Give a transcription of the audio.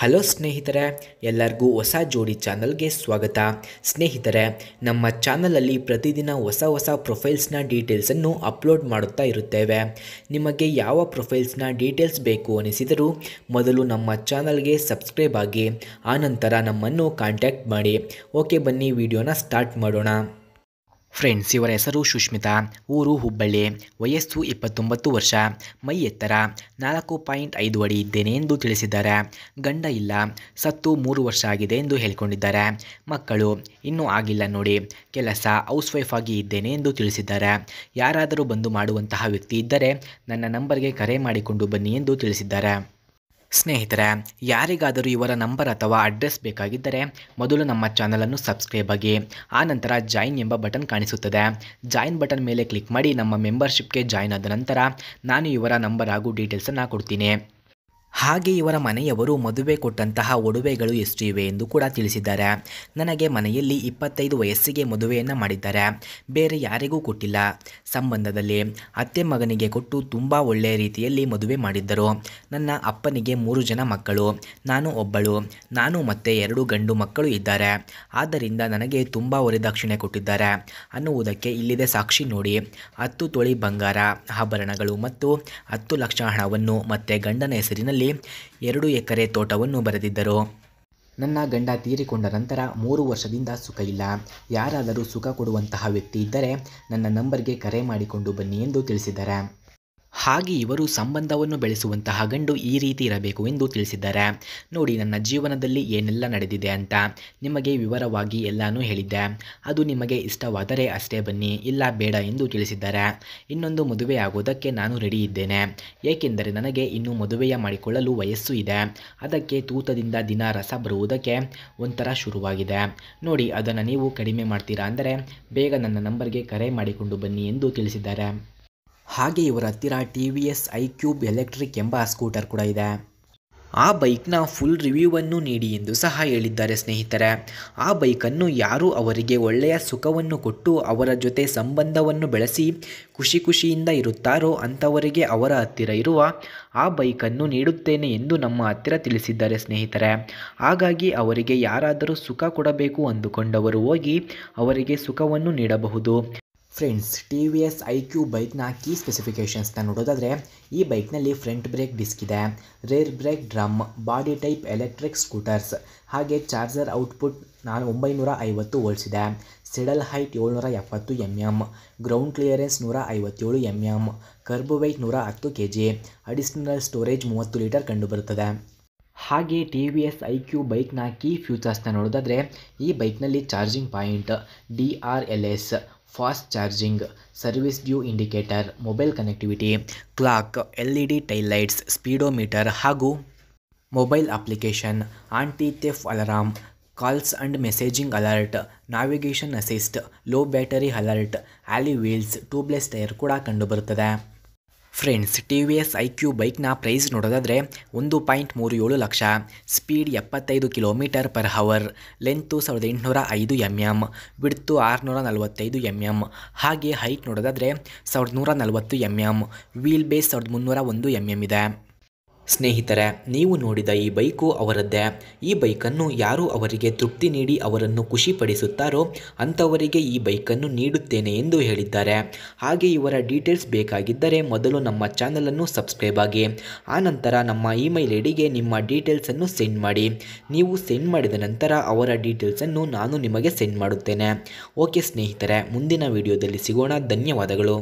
Hello ಸ್ನೇಹಿತರೆ, ಎಲ್ಲರಿಗೂ ಹೊಸ ಜೋಡಿ ಚಾನಲ್ಗೆ ಸ್ವಾಗತ. ಸ್ನೇಹಿತರೆ, ನಮ್ಮ ಚಾನಲಲ್ಲಿ ಪ್ರತಿದಿನ ಹೊಸ ಪ್ರೊಫೈಲ್ಸ್ನ ಡೀಟೇಲ್ಸನ್ನು ಅಪ್ಲೋಡ್ ಮಾಡುತ್ತಾ ಇರುತ್ತೇವೆ. ನಿಮಗೆ ಯಾವ ಪ್ರೊಫೈಲ್ಸ್ನ ಡೀಟೇಲ್ಸ್ ಬೇಕು ಅನಿಸಿದರೂ ಮೊದಲು ನಮ್ಮ ಚಾನಲ್ಗೆ ಸಬ್ಸ್ಕ್ರೈಬ್ ಆಗಿ ಆನಂತರ ನಮ್ಮನ್ನು ಕಾಂಟ್ಯಾಕ್ಟ್ ಮಾಡಿ. ಓಕೆ, ಬನ್ನಿ ವಿಡಿಯೋನ ಸ್ಟಾರ್ಟ್ ಮಾಡೋಣ. ಫ್ರೆಂಡ್ಸ್, ಇವರ ಹೆಸರು ಸುಷ್ಮಿತಾ, ಊರು ಹುಬ್ಬಳ್ಳಿ, ವಯಸ್ಸು 29 ವರ್ಷ, ಮೈ ಎತ್ತರ 4.5 ಅಡಿ ಇದ್ದೇನೆ ಎಂದು ತಿಳಿಸಿದ್ದಾರೆ. ಗಂಡ ಇಲ್ಲ, ಸತ್ತು 3 ವರ್ಷ ಆಗಿದೆ ಎಂದು ಹೇಳಿಕೊಂಡಿದ್ದಾರೆ. ಮಕ್ಕಳು ಇನ್ನೂ ಆಗಿಲ್ಲ ನೋಡಿ, ಕೆಲಸ ಹೌಸ್ ವೈಫ್ ಆಗಿ ಇದ್ದೇನೆ ಎಂದು ತಿಳಿಸಿದ್ದಾರೆ. ಯಾರಾದರೂ ಬಂದು ಮಾಡುವಂತಹ ವ್ಯಕ್ತಿ ಇದ್ದರೆ ನನ್ನ ನಂಬರ್ಗೆ ಕರೆ ಮಾಡಿಕೊಂಡು ಬನ್ನಿ ಎಂದು ತಿಳಿಸಿದ್ದಾರೆ. ಸ್ನೇಹಿತರೆ, ಯಾರಿಗಾದರೂ ಇವರ ನಂಬರ್ ಅಥವಾ ಅಡ್ರೆಸ್ ಬೇಕಾಗಿದ್ದರೆ ಮೊದಲು ನಮ್ಮ ಚಾನಲನ್ನು ಸಬ್ಸ್ಕ್ರೈಬ್ ಆಗಿ ಆನಂತರ ಜಾಯಿನ್ ಎಂಬ ಬಟನ್ ಕಾಣಿಸುತ್ತದೆ. ಜಾಯಿನ್ ಬಟನ್ ಮೇಲೆ ಕ್ಲಿಕ್ ಮಾಡಿ ನಮ್ಮ ಮೆಂಬರ್ಶಿಪ್ಗೆ ಜಾಯಿನ್ ಆದ ನಂತರ ನಾನು ಇವರ ನಂಬರ್ ಹಾಗೂ ಡೀಟೇಲ್ಸನ್ನು ಕೊಡ್ತೀನಿ. ಹಾಗೆ ಇವರ ಮನೆಯವರು ಮದುವೆ ಕೊಟ್ಟಂತಹ ಒಡವೆಗಳು ಎಷ್ಟು ಇವೆ ಎಂದು ಕೂಡ ತಿಳಿಸಿದ್ದಾರೆ. ನನಗೆ ಮನೆಯಲ್ಲಿ 25 ವಯಸ್ಸಿಗೆ ಮದುವೆಯನ್ನು ಮಾಡಿದ್ದಾರೆ, ಬೇರೆ ಯಾರಿಗೂ ಕೊಟ್ಟಿಲ್ಲ. ಸಂಬಂಧದಲ್ಲಿ ಅತ್ತೆ ಮಗನಿಗೆ ಕೊಟ್ಟು ತುಂಬ ಒಳ್ಳೆಯ ರೀತಿಯಲ್ಲಿ ಮದುವೆ ಮಾಡಿದ್ದರು. ನನ್ನ ಅಪ್ಪನಿಗೆ 3 ಜನ ಮಕ್ಕಳು, ನಾನು ಒಬ್ಬಳು. ನಾನು ಮತ್ತೆ 2 ಗಂಡು ಮಕ್ಕಳು ಇದ್ದಾರೆ. ಆದ್ದರಿಂದ ನನಗೆ ತುಂಬ ವರದಕ್ಷಿಣೆ ಕೊಟ್ಟಿದ್ದಾರೆ ಅನ್ನುವುದಕ್ಕೆ ಇಲ್ಲಿದೆ ಸಾಕ್ಷಿ ನೋಡಿ. 10 ತೊಲೆ ಬಂಗಾರ, ಆಭರಣಗಳು ಮತ್ತು 10 ಲಕ್ಷ ಹಣವನ್ನು ಮತ್ತೆ ಗಂಡನ ಹೆಸರಿನಲ್ಲಿ 2 ಎಕರೆ ತೋಟವನ್ನು ಬರೆದಿದ್ದರು. ನನ್ನ ಗಂಡ ತೀರಿಕೊಂಡ ನಂತರ 3 ವರ್ಷದಿಂದ ಸುಖ ಇಲ್ಲ. ಯಾರಾದರೂ ಸುಖ ಕೊಡುವಂತಹ ವ್ಯಕ್ತಿ ಇದ್ದರೆ ನನ್ನ ನಂಬರ್ಗೆ ಕರೆ ಮಾಡಿಕೊಂಡು ಬನ್ನಿ ಎಂದು ತಿಳಿಸಿದ್ದಾರೆ. ಹಾಗೆ ಇವರು ಸಂಬಂಧವನ್ನು ಬೆಳೆಸುವಂತಹ ಗಂಡು ಈ ರೀತಿ ಇರಬೇಕು ಎಂದು ತಿಳಿಸಿದ್ದಾರೆ. ನೋಡಿ, ನನ್ನ ಜೀವನದಲ್ಲಿ ಏನೆಲ್ಲ ನಡೆದಿದೆ ಅಂತ ನಿಮಗೆ ವಿವರವಾಗಿ ಎಲ್ಲಾನು ಹೇಳಿದ್ದೆ. ಅದು ನಿಮಗೆ ಇಷ್ಟವಾದರೆ ಅಷ್ಟೇ ಬನ್ನಿ, ಇಲ್ಲ ಬೇಡ ಎಂದು ತಿಳಿಸಿದ್ದಾರೆ. ಇನ್ನೊಂದು ಮದುವೆ ಆಗೋದಕ್ಕೆ ನಾನು ರೆಡಿ ಇದ್ದೇನೆ, ಏಕೆಂದರೆ ನನಗೆ ಇನ್ನೂ ಮದುವೆಯ ಮಾಡಿಕೊಳ್ಳಲು ವಯಸ್ಸು ಇದೆ. ಅದಕ್ಕೆ ತೂತದಿಂದ ದಿನ ರಸ ಬರುವುದಕ್ಕೆ ಒಂಥರ ಶುರುವಾಗಿದೆ. ನೋಡಿ, ಅದನ್ನು ನೀವು ಕಡಿಮೆ ಮಾಡ್ತೀರಾ ಅಂದರೆ ಬೇಗ ನನ್ನ ನಂಬರ್ಗೆ ಕರೆ ಮಾಡಿಕೊಂಡು ಬನ್ನಿ ಎಂದು ತಿಳಿಸಿದ್ದಾರೆ. ಹಾಗೆ ಇವರ ಹತ್ತಿರ TVS iQube ಎಲೆಕ್ಟ್ರಿಕ್ ಎಂಬ ಸ್ಕೂಟರ್ ಕೂಡ ಇದೆ. ಆ ಬೈಕ್ನ ಫುಲ್ ರಿವ್ಯೂವನ್ನು ನೀಡಿ ಎಂದು ಸಹ ಹೇಳಿದ್ದಾರೆ. ಸ್ನೇಹಿತರೆ, ಆ ಬೈಕನ್ನು ಯಾರು ಅವರಿಗೆ ಒಳ್ಳೆಯ ಸುಖವನ್ನು ಕೊಟ್ಟು ಅವರ ಜೊತೆ ಸಂಬಂಧವನ್ನು ಬೆಳೆಸಿ ಖುಷಿಯಿಂದ ಇರುತ್ತಾರೋ ಅಂಥವರಿಗೆ ಅವರ ಹತ್ತಿರ ಇರುವ ಆ ಬೈಕನ್ನು ನೀಡುತ್ತೇನೆ ಎಂದು ನಮ್ಮ ಹತ್ತಿರ ತಿಳಿಸಿದ್ದಾರೆ. ಸ್ನೇಹಿತರೆ, ಹಾಗಾಗಿ ಅವರಿಗೆ ಯಾರಾದರೂ ಸುಖ ಕೊಡಬೇಕು ಅಂದುಕೊಂಡವರು ಹೋಗಿ ಅವರಿಗೆ ಸುಖವನ್ನು ನೀಡಬಹುದು. ಫ್ರೆಂಡ್ಸ್, TVS iQube ಬೈಕ್ನ ಕೀ ಸ್ಪೆಸಿಫಿಕೇಷನ್ಸ್ನ ನೋಡೋದಾದರೆ ಈ ಬೈಕ್ನಲ್ಲಿ ಫ್ರಂಟ್ ಬ್ರೇಕ್ ಡಿಸ್ಕ್ ಇದೆ, rear brake drum, body type electric scooters, ಹಾಗೆ ಚಾರ್ಜರ್ ಔಟ್ಪುಟ್ 950 ವೋಲ್ಟ್ಸ್ ಇದೆ. Saddle height 770 mm, ground clearance 157 mm, kerb weight 110 kg, additional storage 30 litre ಕಂಡುಬರುತ್ತದೆ. ಹಾಗೆ TVS iQube ಬೈಕ್ನ ಕೀ ಫ್ಯೂಚರ್ಸ್ನ ನೋಡೋದಾದರೆ ಈ ಬೈಕ್ನಲ್ಲಿ charging point, DRLS, fast charging, service due indicator, mobile connectivity, clock, LED tail lights, speedometer ಹಾಗೂ mobile application, aunty theft alarm, calls and messaging alert, navigation assist, low battery alert, ಆಲಿ wheels, tubeless tyre ಕೂಡ ಕಂಡುಬರುತ್ತದೆ. Friends, TVS iQube ಬೈಕ್ನ price ನೋಡೋದಾದರೆ 1.37 lakh, speed 75 km/h, length 1805 mm, width 645 mm, ಹಾಗೆ height ನೋಡೋದಾದರೆ 1140 mm, wheel base 1301 mm ಇದೆ. ಸ್ನೇಹಿತರೆ, ನೀವು ನೋಡಿದ ಈ ಬೈಕು ಅವರದ್ದೇ. ಈ ಬೈಕನ್ನು ಯಾರು ಅವರಿಗೆ ತೃಪ್ತಿ ನೀಡಿ ಅವರನ್ನು ಖುಷಿಪಡಿಸುತ್ತಾರೋ ಅಂಥವರಿಗೆ ಈ ಬೈಕನ್ನು ನೀಡುತ್ತೇನೆ ಎಂದು ಹೇಳಿದ್ದಾರೆ. ಹಾಗೆ ಇವರ ಡೀಟೇಲ್ಸ್ ಬೇಕಾಗಿದ್ದರೆ ಮೊದಲು ನಮ್ಮ ಚಾನಲನ್ನು ಸಬ್ಸ್ಕ್ರೈಬ್ ಆಗಿ ಆನಂತರ ನಮ್ಮ ಇಮೇಲ್ ಐಡಿಗೆ ನಿಮ್ಮ ಡೀಟೇಲ್ಸನ್ನು ಸೆಂಡ್ ಮಾಡಿ. ನೀವು ಸೆಂಡ್ ಮಾಡಿದ ನಂತರ ಅವರ ಡೀಟೇಲ್ಸನ್ನು ನಾನು ನಿಮಗೆ ಸೆಂಡ್ ಮಾಡುತ್ತೇನೆ. ಓಕೆ ಸ್ನೇಹಿತರೆ, ಮುಂದಿನ ವಿಡಿಯೋದಲ್ಲಿ ಸಿಗೋಣ. ಧನ್ಯವಾದಗಳು.